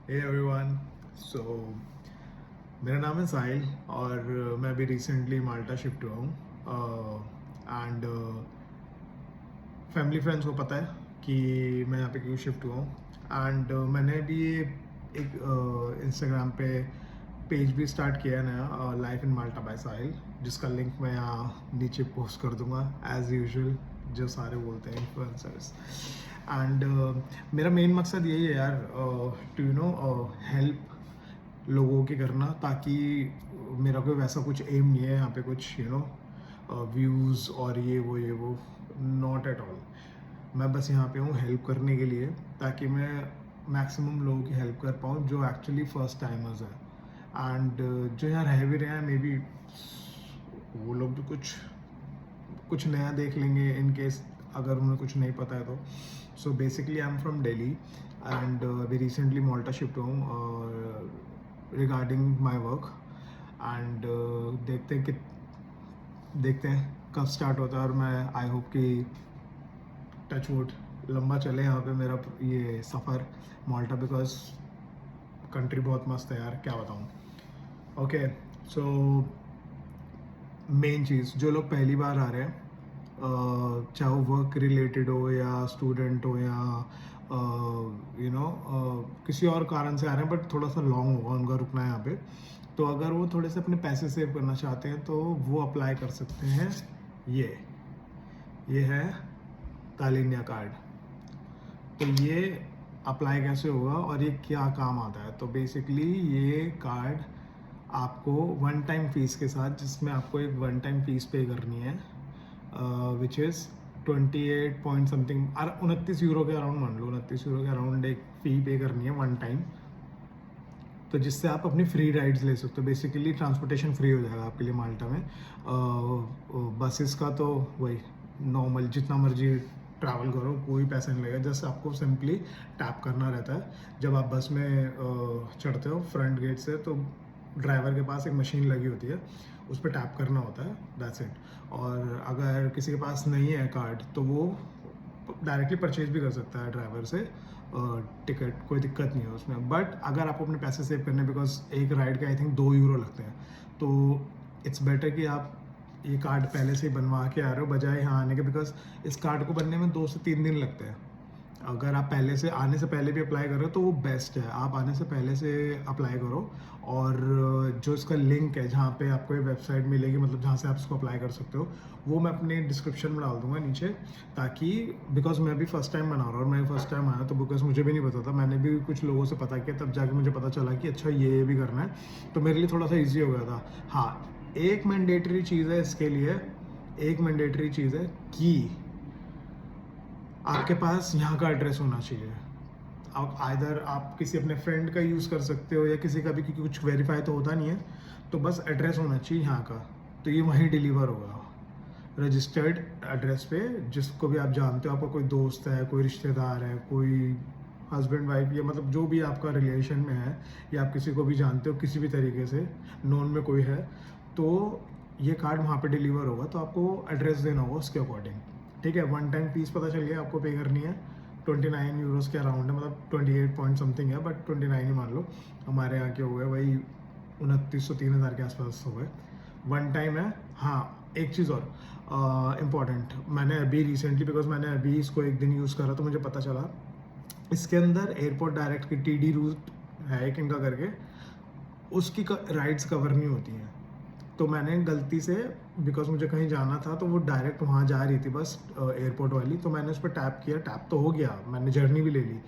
Hey everyone. सो मेरा नाम है साहिल और मैं अभी रिसेंटली माल्टा शिफ्ट हुआ हूँ एंड फैमिली फ्रेंड्स को पता है कि मैं यहाँ पे क्यों शिफ्ट हुआ हूँ एंड मैंने भी एक इंस्टाग्राम पे पेज भी स्टार्ट किया है नया, लाइफ इन माल्टा बाय साहिल, जिसका लिंक मैं यहाँ नीचे पोस्ट कर दूंगा एज यूजुअल, जो सारे बोलते हैं इन्फ्लुएंसर्स। एंड मेरा मेन मकसद यही है यार, टू हेल्प लोगों की करना, ताकि मेरा कोई वैसा कुछ एम नहीं है यहाँ पे कुछ व्यूज़ और ये वो नॉट एट ऑल। मैं बस यहाँ पे हूँ हेल्प करने के लिए, ताकि मैं मैक्सिमम लोगों की हेल्प कर पाऊँ जो एक्चुअली फर्स्ट टाइमर्स हैं एंड जो यहाँ रह भी रहे हैं, मे बी वो लोग भी कुछ कुछ नया देख लेंगे इन केस अगर उन्हें कुछ नहीं पता है तो। So basically I am from Delhi and अभी रिसेंटली माल्टा शिफ्ट हुआ हूँ रिगार्डिंग माई वर्क एंड देखते हैं कब स्टार्ट होता है, और मैं आई होप कि टच वुड लंबा चले यहाँ पे मेरा ये सफ़र माल्टा, बिकॉज कंट्री बहुत मस्त है यार, क्या बताऊँ। ओके, सो मेन चीज़, जो लोग पहली बार आ रहे हैं, चाहे वो वर्क रिलेटेड हो या स्टूडेंट हो या किसी और कारण से आ रहे हैं बट थोड़ा सा लॉन्ग होगा उनका रुकना है यहाँ पे, तो अगर वो थोड़े से अपने पैसे सेव करना चाहते हैं तो वो अप्लाई कर सकते हैं। ये है तालिन्या कार्ड। तो ये अप्लाई कैसे होगा और ये क्या काम आता है? तो बेसिकली ये कार्ड आपको वन टाइम फ़ीस के साथ, जिसमें आपको एक वन टाइम फ़ीस पे करनी है, which is 28 point something, 29 euro के अराउंड, मान लो 29 यूरो के अराउंड एक फ़ी पे करनी है वन टाइम, तो जिससे आप अपनी फ्री राइड्स ले सकते हो। बेसिकली ट्रांसपोर्टेशन फ्री हो जाएगा आपके लिए माल्टा में। बसेस का तो वही नॉर्मल जितना मर्जी ट्रैवल करो, कोई पैसा नहीं लगेगा, जस्ट आपको सिंपली टैप करना रहता है। जब आप बस में चढ़ते हो फ्रंट गेट से, तो ड्राइवर के पास एक मशीन लगी होती है, उस पर टैप करना होता है, दैट्स इट। और अगर किसी के पास नहीं है कार्ड तो वो डायरेक्टली परचेज भी कर सकता है ड्राइवर से टिकट, कोई दिक्कत नहीं है उसमें। बट अगर आपको अपने पैसे सेव करने, बिकॉज एक राइड के आई थिंक 2 यूरो लगते हैं, तो इट्स बेटर कि आप ये कार्ड पहले से ही बनवा के आ रहे हो बजाय यहाँ आने के, बिकॉज इस कार्ड को बनने में 2 से 3 दिन लगते हैं। अगर आप पहले से आने से पहले भी अप्लाई कर रहे हो तो वो बेस्ट है, आप आने से पहले से अप्लाई करो। और जो इसका लिंक है जहाँ पे आपको ये वेबसाइट मिलेगी, मतलब जहाँ से आप इसको अप्लाई कर सकते हो, वो मैं अपने डिस्क्रिप्शन में डाल दूंगा नीचे, ताकि बिकॉज मैं भी फर्स्ट टाइम बना रहा हूँ और मैं फर्स्ट टाइम आया, तो बिकॉज मुझे भी नहीं पता था, मैंने भी कुछ लोगों से पता किया, तब जाके मुझे पता चला कि अच्छा ये भी करना है, तो मेरे लिए थोड़ा सा ईजी हो गया था। हाँ, एक मैंडेटरी चीज़ है इसके लिए, एक मैंडेटरी चीज़ है कि आपके पास यहाँ का एड्रेस होना चाहिए। आप आइदर आप किसी अपने फ्रेंड का यूज़ कर सकते हो या किसी का भी, क्योंकि कुछ वेरीफाई तो होता नहीं है, तो बस एड्रेस होना चाहिए यहाँ का, तो ये वहीं डिलीवर होगा रजिस्टर्ड एड्रेस पे, जिसको भी आप जानते हो, आपका कोई दोस्त है, कोई रिश्तेदार है, कोई हस्बैंड वाइफ, या मतलब जो भी आपका रिलेशन में है, या आप किसी को भी जानते हो किसी भी तरीके से, नॉन में कोई है, तो ये कार्ड वहाँ पे डिलीवर होगा, तो आपको एड्रेस देना होगा उसके अकॉर्डिंग। ठीक है, वन टाइम फीस पता चल गया आपको पे करनी है, 29 यूरोज़ के अराउंड है, मतलब 28 पॉइंट समथिंग है, बट 29 ही मान लो। हमारे यहाँ के हो गए वही 2900-3000 के आसपास हो गए, वन टाइम है। हाँ, एक चीज़ और इम्पॉर्टेंट, मैंने अभी रिसेंटली, बिकॉज मैंने अभी इसको एक दिन यूज़ करा, तो मुझे पता चला इसके अंदर एयरपोर्ट डायरेक्ट की TD रूट है एक इनका करके, उसकी राइड्स कवर नहीं होती हैं। तो मैंने गलती से, बिकॉज मुझे कहीं जाना था, तो वो डायरेक्ट वहाँ जा रही थी बस एयरपोर्ट वाली, तो मैंने उस पर टैप किया, टैप तो हो गया, मैंने जर्नी भी ले ली,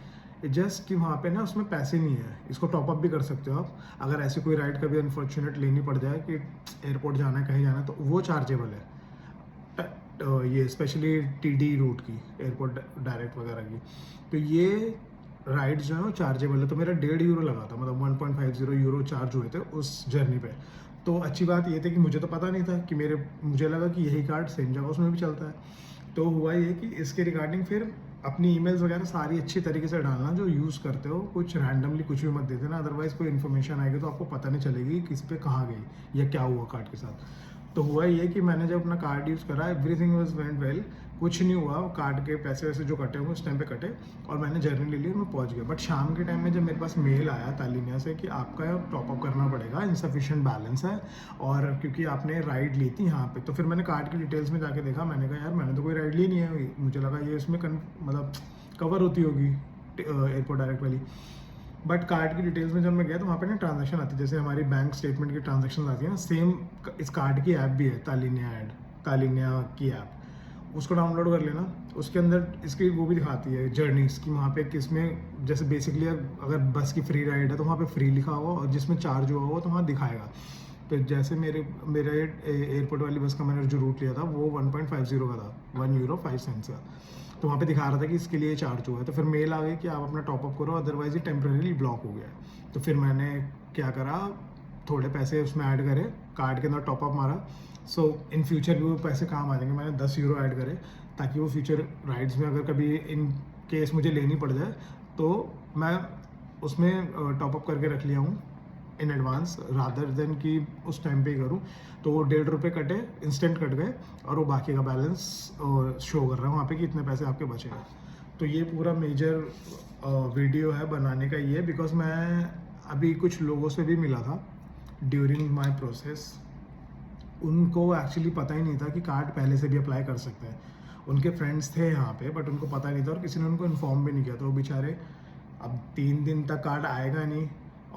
जस्ट कि वहाँ पे ना उसमें पैसे नहीं है, इसको टॉपअप भी कर सकते हो आप, अगर ऐसी कोई राइड कभी अनफॉर्चुनेट लेनी पड़ जाए कि एयरपोर्ट जाना है, कहीं जाना है, तो वो चार्जेबल है। ये स्पेशली TD रूट की, एयरपोर्ट डायरेक्ट वगैरह की, तो ये राइड जो है वो चार्जेबल है। तो मेरा 1.5 यूरो लगा था, मतलब 1.50 यूरो चार्ज हुए थे उस जर्नी पे। तो अच्छी बात ये थी कि मुझे तो पता नहीं था कि मुझे लगा कि यही कार्ड सेम जगह उसमें भी चलता है। तो हुआ ये कि इसके रिगार्डिंग फिर अपनी ईमेल्स वगैरह सारी अच्छी तरीके से डालना जो यूज़ करते हो, कुछ रैंडमली कुछ भी मत दे देना, अदरवाइज़ कोई इन्फॉर्मेशन आएगी तो आपको पता नहीं चलेगी किस पे कहाँ गई या क्या हुआ कार्ड के साथ। तो हुआ ये कि मैंने जब अपना कार्ड यूज़ करा, एवरीथिंग वाज वेंट वेल, कुछ नहीं हुआ, कार्ड के पैसे वैसे जो कटे होंगे उस टाइम पे कटे और मैंने जर्नी ले ली और मैं पहुंच गया। बट शाम के टाइम में जब मेरे पास मेल आया तालिनिया से कि आपका टॉपअप करना पड़ेगा, इनसफिशिएंट बैलेंस है और क्योंकि आपने राइड ली थी यहाँ पे, तो फिर मैंने कार्ड की डिटेल्स में जाके देखा, मैंने कहा यार मैंने तो कोई राइड ली नहीं है, मुझे लगा ये इसमें मतलब कवर होती होगी एयरपोर्ट डायरेक्ट वाली। बट कार्ड की डिटेल्स में जब मैं गया तो वहाँ पे ना ट्रांजैक्शन आती है, जैसे हमारी बैंक स्टेटमेंट की ट्रांजैक्शन आती है ना, सेम इस कार्ड की ऐप भी है, तालिनिया की ऐप, उसको डाउनलोड कर लेना। उसके अंदर इसकी वो भी दिखाती है जर्नीस की, वहाँ पे किसमें जैसे बेसिकली अगर बस की फ्री राइड है तो वहाँ पे फ्री लिखा हुआ और जिसमें चार्ज हुआ हुआ तो वहाँ दिखाएगा। तो जैसे मेरे एयरपोर्ट वाली बस का मैंने जो रूट लिया था वो 1.50 का था, €1.05 का। तो वहाँ पे दिखा रहा था कि इसके लिए चार्ज हुआ है। तो फिर मेल आ गई कि आप अपना टॉपअप करो, अदरवाइज ये टेम्प्रेरीली ब्लॉक हो गया है। तो फिर मैंने क्या करा, थोड़े पैसे उसमें ऐड करे, कार्ड के अंदर टॉपअप मारा। सो इन फ्यूचर भी वो पैसे काम आ जाएंगे। मैंने €10 ऐड करे ताकि वो फ्यूचर राइड्स में अगर कभी इन केस मुझे लेनी पड़ जाए तो मैं उसमें टॉपअप करके रख लिया हूँ इन एडवांस, रादर देन कि उस टाइम पे ही करूँ। तो वो ₹1.5 कटे, इंस्टेंट कट गए और वो बाकी का बैलेंस शो कर रहा है वहाँ पे कि इतने पैसे आपके बचे हैं। तो ये पूरा मेजर वीडियो है बनाने का ये, बिकॉज मैं अभी कुछ लोगों से भी मिला था ड्यूरिंग माई प्रोसेस, उनको एक्चुअली पता ही नहीं था कि कार्ड पहले से भी अप्लाई कर सकते हैं। उनके फ्रेंड्स थे यहाँ पे बट उनको पता नहीं था और किसी ने उनको इन्फॉर्म भी नहीं किया। तो वो बेचारे अब 3 दिन तक कार्ड आएगा नहीं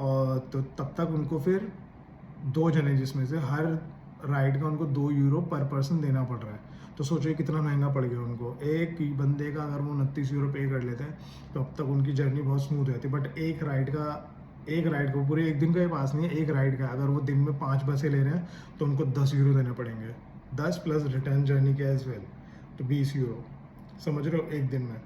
और तो तब तक उनको फिर 2 जने जिसमें से हर राइड का उनको €2 पर पर्सन देना पड़ रहा है। तो सोचो कितना महंगा पड़ गया उनको। एक ही बंदे का अगर वो €29 पे कर लेते हैं तो अब तक उनकी जर्नी बहुत स्मूथ रहती। बट एक राइड को पूरे एक दिन का ही पास नहीं है, एक राइड का अगर वो दिन में 5 बसें ले रहे हैं तो उनको €10 देने पड़ेंगे, 10 प्लस रिटर्न जर्नी के एज वेल, तो €20 समझ रहे हो एक दिन में।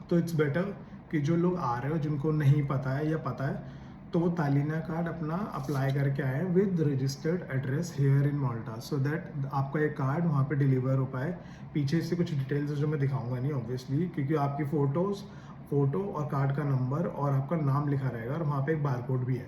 तो इट्स बेटर कि जो लोग आ रहे हो जिनको नहीं पता है या पता है तो वो तालिना कार्ड अपना अप्लाई करके आए with registered address here in Malta, so that आपका ये कार्ड वहाँ पे डिलीवर हो पाए। पीछे से कुछ डिटेल्स जो मैं दिखाऊंगा नहीं ऑब्वियसली, क्योंकि आपकी फ़ोटो और कार्ड का नंबर और आपका नाम लिखा रहेगा और वहाँ पे एक बार कोड भी है,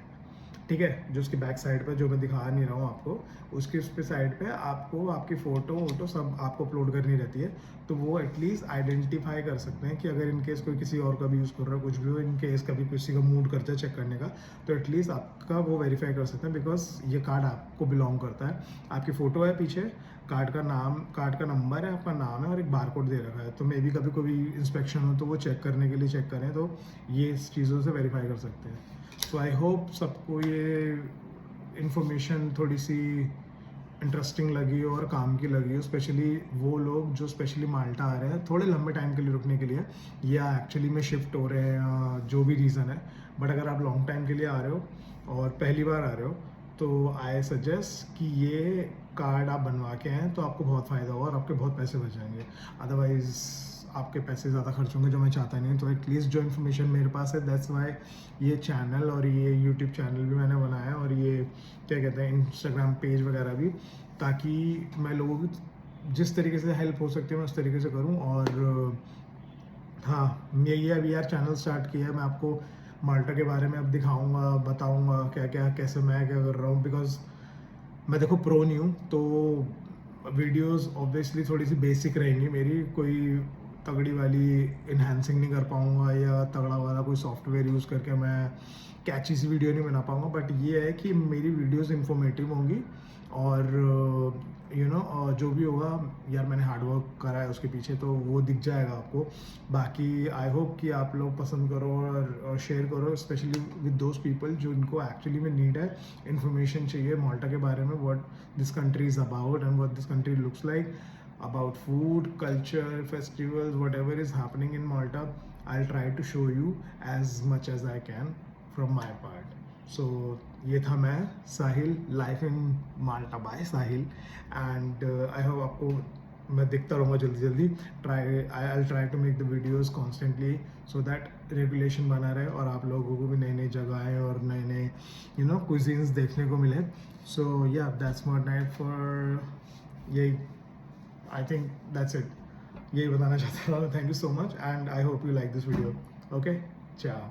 ठीक है, जो उसकी बैक साइड पे जो मैं दिखा नहीं रहा हूँ आपको, उसकी उस पे साइड पे आपको आपकी फ़ोटो सब आपको अपलोड करनी रहती है। तो वो एटलीस्ट आइडेंटिफाई कर सकते हैं कि अगर इन केस कोई किसी और का भी यूज़ कर रहा है, कुछ भी हो, इन केस कभी किसी का मूड करता है चेक करने का, तो एटलीस्ट आपका वो वेरीफाई कर सकते हैं, बिकॉज ये कार्ड आपको बिलोंग करता है। आपकी फ़ोटो है पीछे, कार्ड का नंबर है, आपका नाम है और एक बार कोड दे रखा है। तो मे बी कभी कोई इंस्पेक्शन हो तो वो चेक करने के लिए चेक करें, तो ये इस चीज़ों से वेरीफाई कर सकते हैं। सो आई होप सबको ये इन्फॉर्मेशन थोड़ी सी इंटरेस्टिंग लगी हो और काम की लगी हो, स्पेशली वो लोग जो स्पेशली माल्टा आ रहे हैं थोड़े लंबे टाइम के लिए रुकने के लिए, या एक्चुअली में शिफ्ट हो रहे हैं या जो भी रीज़न है। बट अगर आप लॉन्ग टाइम के लिए आ रहे हो और पहली बार आ रहे हो तो आई सजेस्ट कि ये कार्ड आप बनवा के आएँ तो आपको बहुत फ़ायदा होगा और आपके बहुत पैसे बच जाएंगे। अदरवाइज़ आपके पैसे ज़्यादा खर्च होंगे जो मैं चाहता नहीं। तो एटलीस्ट जो इन्फॉर्मेशन मेरे पास है, दैट्स वाई ये चैनल और ये यूट्यूब चैनल भी मैंने बनाया और ये क्या कहते हैं इंस्टाग्राम पेज वगैरह भी, ताकि मैं लोगों की जिस तरीके से हेल्प हो सकती है मैं उस तरीके से करूं। और हाँ, यही है, अभी यार चैनल स्टार्ट किया है, मैं आपको माल्टा के बारे में अब दिखाऊंगा, बताऊंगा क्या क्या कैसे मैं क्या कर रहा हूँ, बिकॉज मैं देखो प्रो नहीं हूँ, तो वीडियोस ऑब्वियसली थोड़ी सी बेसिक रहेंगी मेरी, कोई तगड़ी वाली इन्हांसिंग नहीं कर पाऊँगा या तगड़ा वाला कोई सॉफ्टवेयर यूज़ करके मैं कैची सी वीडियो नहीं बना पाऊँगा। बट ये है कि मेरी वीडियोस इंफॉर्मेटिव होंगी और जो भी होगा यार मैंने हार्डवर्क करा है उसके पीछे, तो वो दिख जाएगा आपको। बाकी आई होप कि आप लोग पसंद करो और शेयर करो, स्पेशली विद दोज पीपल जो इनको एक्चुअली में नीड है, इन्फॉर्मेशन चाहिए माल्टा के बारे में, what this country is about and what this country looks like, about food, culture, festivals, whatever is happening in Malta. I'll try to show you as much as I can from my part. So ये था मैं Sahil, life in Malta by Sahil, and I hope आपको मैं दिखता रहूँगा जल्दी I'll try to make the videos constantly so that regulation बना रहे और आप लोगों को भी नई नई जगहें और नए cuisines देखने को मिले। So yeah, that's my night for यही, I think that's it, यही बताना चाहता था। Thank you so much and I hope you like this video. Okay, ciao.